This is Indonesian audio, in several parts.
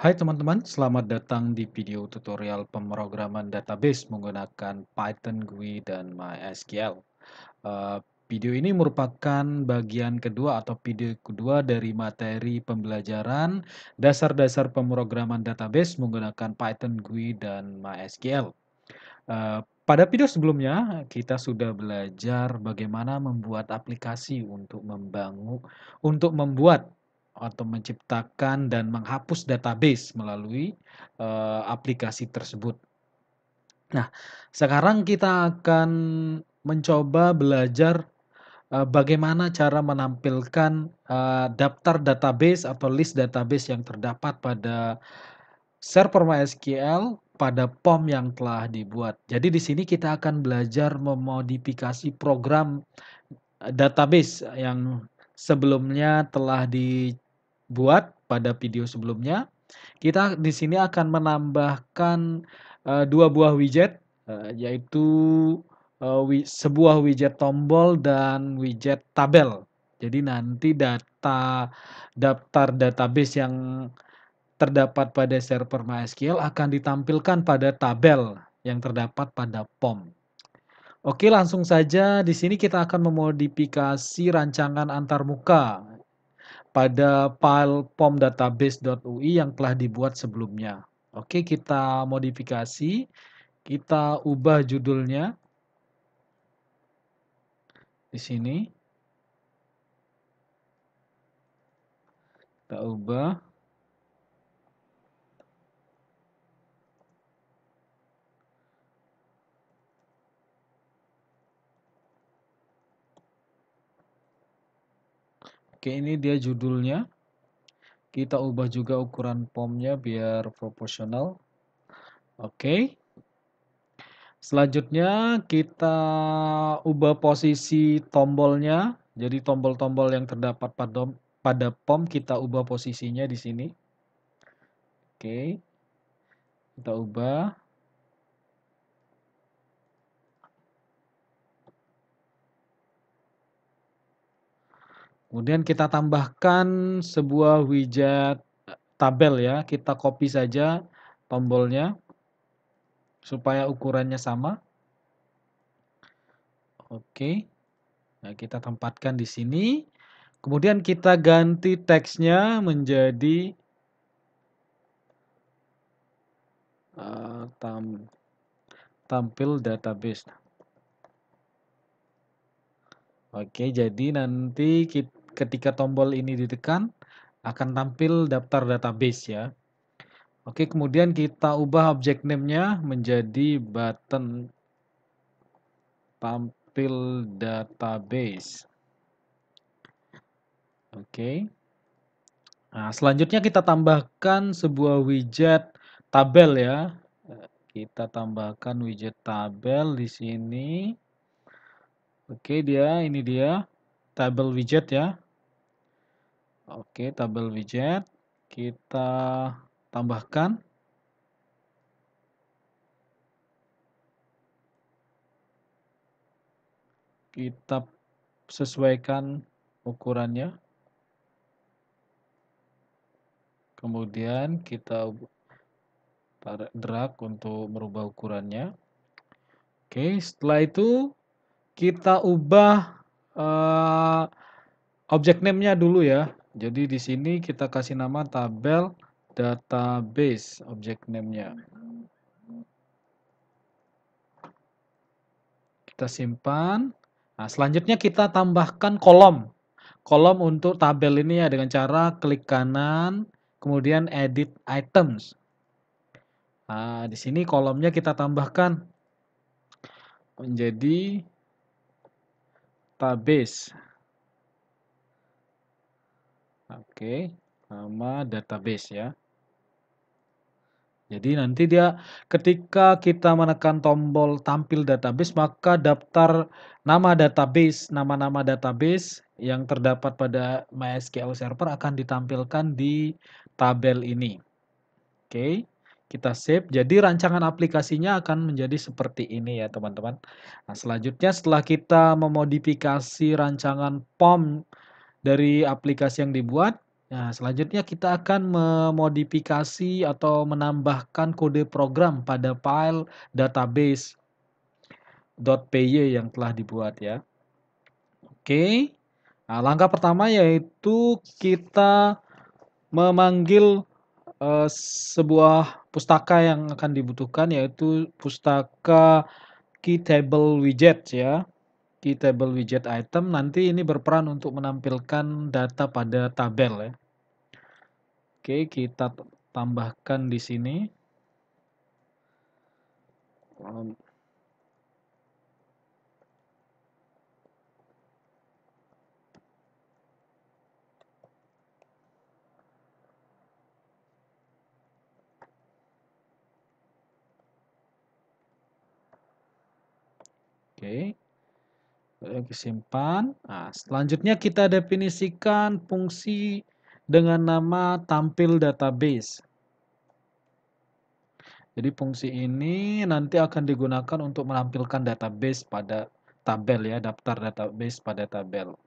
Hai teman-teman, selamat datang di video tutorial pemrograman database menggunakan Python, GUI, dan MySQL. Eh, Video ini merupakan bagian kedua atau video kedua dari materi pembelajaran dasar-dasar pemrograman database menggunakan Python, GUI, dan MySQL. Pada video sebelumnya, kita sudah belajar bagaimana membuat aplikasi untuk membuat atau menciptakan dan menghapus database melalui aplikasi tersebut. Nah, sekarang kita akan mencoba belajar bagaimana cara menampilkan daftar database atau list database yang terdapat pada server MySQL pada POM yang telah dibuat. Jadi di sini kita akan belajar memodifikasi program database yang sebelumnya telah dibuat pada video sebelumnya. Kita di sini akan menambahkan 2 buah widget, yaitu sebuah widget tombol dan widget tabel. Jadi nanti daftar database yang terdapat pada server MySQL akan ditampilkan pada tabel yang terdapat pada POM. Oke, langsung saja di sini kita akan memodifikasi rancangan antarmuka pada file pom.database.ui yang telah dibuat sebelumnya. Oke, kita modifikasi, kita ubah judulnya di sini, kita ubah. Oke, ini dia judulnya. Kita ubah juga ukuran POM-nya biar proporsional. Oke. Selanjutnya kita ubah posisi tombolnya. Jadi tombol-tombol yang terdapat pada POM kita ubah posisinya di sini. Oke. Kita ubah. Kemudian kita tambahkan sebuah widget tabel ya. Kita copy saja tombolnya supaya ukurannya sama. Oke. Nah, kita tempatkan di sini. Kemudian kita ganti teksnya menjadi tampil database. Oke, jadi nanti ketika tombol ini ditekan akan tampil daftar database ya. Oke, kemudian kita ubah objek name-nya menjadi button tampil database. Oke. Nah, selanjutnya kita tambahkan sebuah widget tabel ya. Kita tambahkan widget tabel di sini. Oke, ini dia tabel widget ya. Oke, tabel widget kita tambahkan. Kita sesuaikan ukurannya. Kemudian kita drag untuk merubah ukurannya. Oke, setelah itu kita ubah objek name-nya dulu ya. Jadi di sini kita kasih nama tabel database objek name-nya. Kita simpan. Nah, selanjutnya kita tambahkan kolom. Kolom untuk tabel ini ya dengan cara klik kanan, kemudian edit items. Nah, di sini kolomnya kita tambahkan menjadi database. Oke, nama database ya. Jadi nanti dia ketika kita menekan tombol tampil database maka daftar nama-nama database yang terdapat pada MySQL server akan ditampilkan di tabel ini. Oke, kita save. Jadi rancangan aplikasinya akan menjadi seperti ini ya teman-teman. Nah, selanjutnya setelah kita memodifikasi rancangan POM dari aplikasi yang dibuat, Nah, selanjutnya kita akan memodifikasi atau menambahkan kode program pada file database.py yang telah dibuat ya. Oke. Nah, langkah pertama yaitu kita memanggil sebuah pustaka yang akan dibutuhkan yaitu pustaka keytable widget ya. Keytable widget item nanti ini berperan untuk menampilkan data pada tabel ya. Oke, kita tambahkan di sini. Oke, simpan. Nah, selanjutnya kita definisikan fungsi dengan nama tampil database. Jadi fungsi ini nanti akan digunakan untuk menampilkan database pada tabel ya, daftar database pada tabel.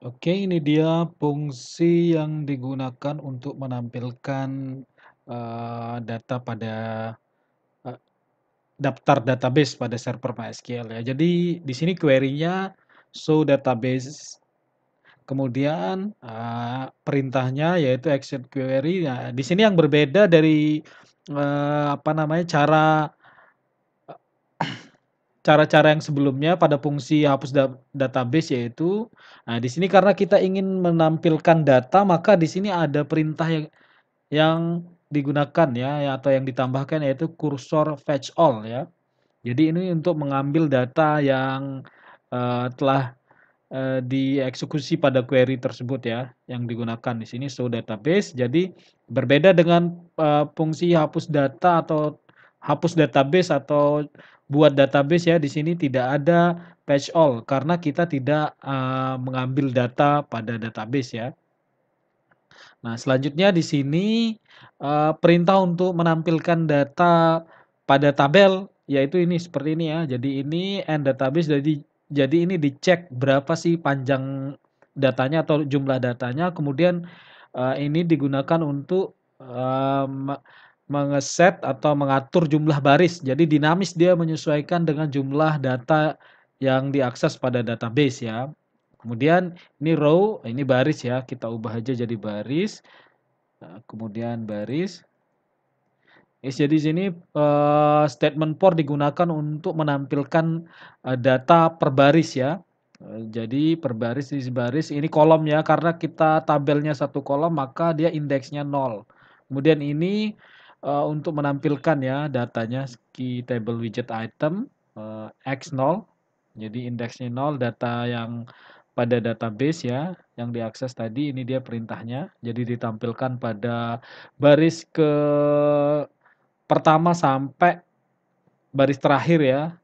Oke, ini dia fungsi yang digunakan untuk menampilkan, data pada, eee, daftar database pada server MySQL ya. Jadi di sini query-nya show database, kemudian, perintahnya yaitu execute query. Nah, di sini yang berbeda dari, apa namanya, cara-cara yang sebelumnya pada fungsi hapus database yaitu, nah di sini karena kita ingin menampilkan data, maka di sini ada perintah yang digunakan ya atau yang ditambahkan yaitu kursor fetch all ya. Jadi ini untuk mengambil data yang, telah, dieksekusi pada query tersebut ya, yang digunakan di sini show database. Jadi berbeda dengan, fungsi hapus data atau hapus database atau buat database ya, di sini tidak ada fetch all karena kita tidak, mengambil data pada database ya. Nah, selanjutnya di sini, perintah untuk menampilkan data pada tabel, yaitu ini seperti ini ya. Jadi ini and database, jadi ini dicek berapa sih panjang datanya atau jumlah datanya, kemudian, ini digunakan untuk, mengeset atau mengatur jumlah baris. Jadi dinamis dia menyesuaikan dengan jumlah data yang diakses pada database ya. Kemudian ini row, ini baris ya, kita ubah aja jadi baris, kemudian baris. Jadi sini, statement for digunakan untuk menampilkan, data per baris ya. Jadi per baris, isi baris, ini kolom ya, karena kita tabelnya satu kolom maka dia indeksnya 0. Kemudian ini, untuk menampilkan ya datanya key table widget item, X0. Jadi indeksnya 0, data yang pada database ya, yang diakses tadi ini dia perintahnya. Jadi ditampilkan pada baris pertama sampai baris terakhir ya.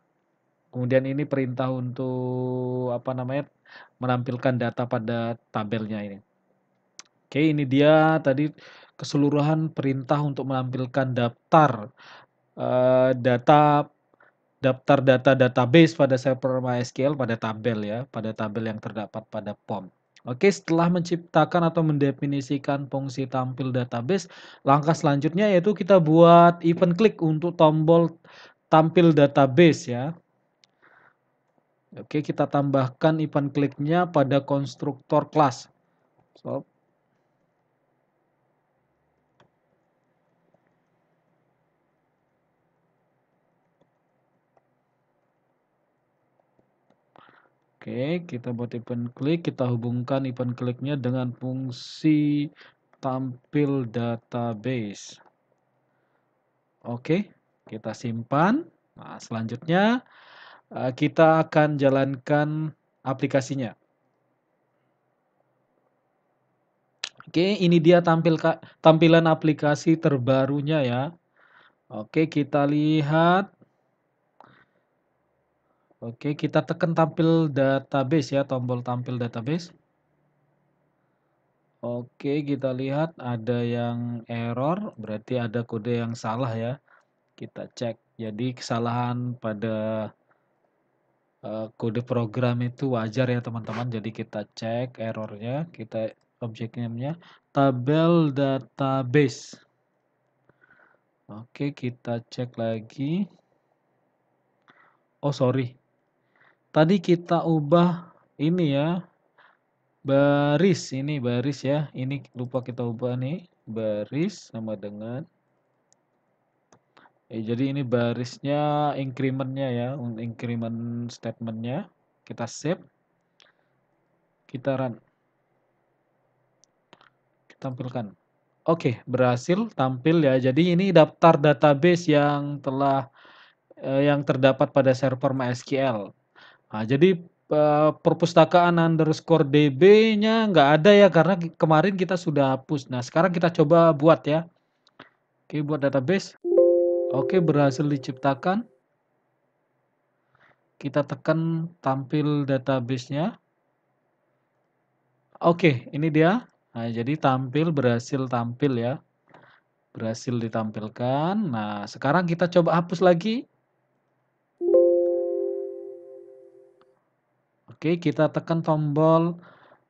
Kemudian ini perintah untuk apa namanya, menampilkan data pada tabelnya ini. Oke, ini dia tadi keseluruhan perintah untuk menampilkan data daftar data database pada server MySQL pada tabel ya, pada tabel yang terdapat pada POM. Oke, setelah menciptakan atau mendefinisikan fungsi tampil database, langkah selanjutnya yaitu kita buat event klik untuk tombol tampil database ya. Oke, kita tambahkan event kliknya pada konstruktor kelas. So, Oke, kita buat event klik, kita hubungkan event kliknya dengan fungsi tampil database. Oke, kita simpan. Nah, selanjutnya kita akan jalankan aplikasinya. Oke, ini dia tampilan aplikasi terbarunya ya. Oke, kita lihat. Oke, kita tekan tampil database ya, tombol tampil database. Oke, kita lihat ada yang error, berarti ada kode yang salah ya. Kita cek. Jadi kesalahan pada kode program itu wajar ya teman-teman. Jadi kita cek errornya, kita objek name-nya tabel database. Oke, kita cek lagi. Oh, sorry. Tadi kita ubah ini ya, baris. Ini baris ya. Ini lupa kita ubah nih. Baris sama dengan jadi ini barisnya increment-nya ya, increment statement-nya. Kita save. Kita run. Kita tampilkan. Oke, berhasil tampil ya. Jadi ini daftar database yang yang terdapat pada server MySQL. Nah, jadi perpustakaan underscore DB-nya nggak ada ya karena kemarin kita sudah hapus. Nah, sekarang kita coba buat ya. Oke, buat database. Oke, berhasil diciptakan. Kita tekan tampil database-nya. Oke, ini dia. Nah, jadi berhasil tampil ya. Berhasil ditampilkan. Nah, sekarang kita coba hapus lagi. Oke, kita tekan tombol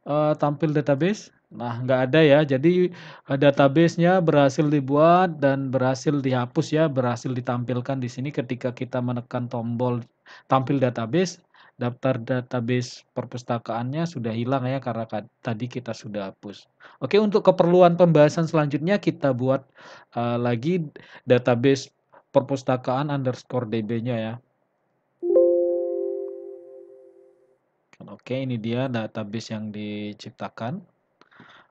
Tampil database? Nah, nggak ada ya. Jadi, database-nya berhasil dibuat dan berhasil dihapus ya, berhasil ditampilkan di sini ketika kita menekan tombol tampil database, daftar database perpustakaannya sudah hilang ya karena tadi kita sudah hapus. Oke, untuk keperluan pembahasan selanjutnya kita buat, lagi database perpustakaan underscore DB-nya ya. Oke, ini dia database yang diciptakan.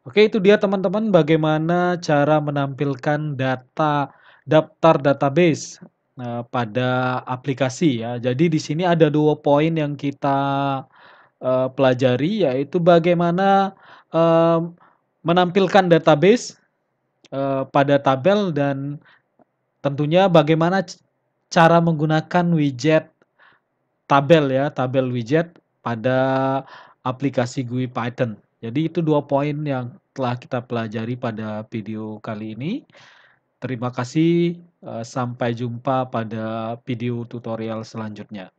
Oke, itu dia teman-teman bagaimana cara menampilkan daftar database pada aplikasi ya. Jadi di sini ada 2 poin yang kita pelajari yaitu bagaimana menampilkan database pada tabel dan tentunya bagaimana cara menggunakan widget tabel ya, tabel widget pada aplikasi GUI Python. Jadi itu 2 poin yang telah kita pelajari pada video kali ini. Terima kasih, sampai jumpa pada video tutorial selanjutnya.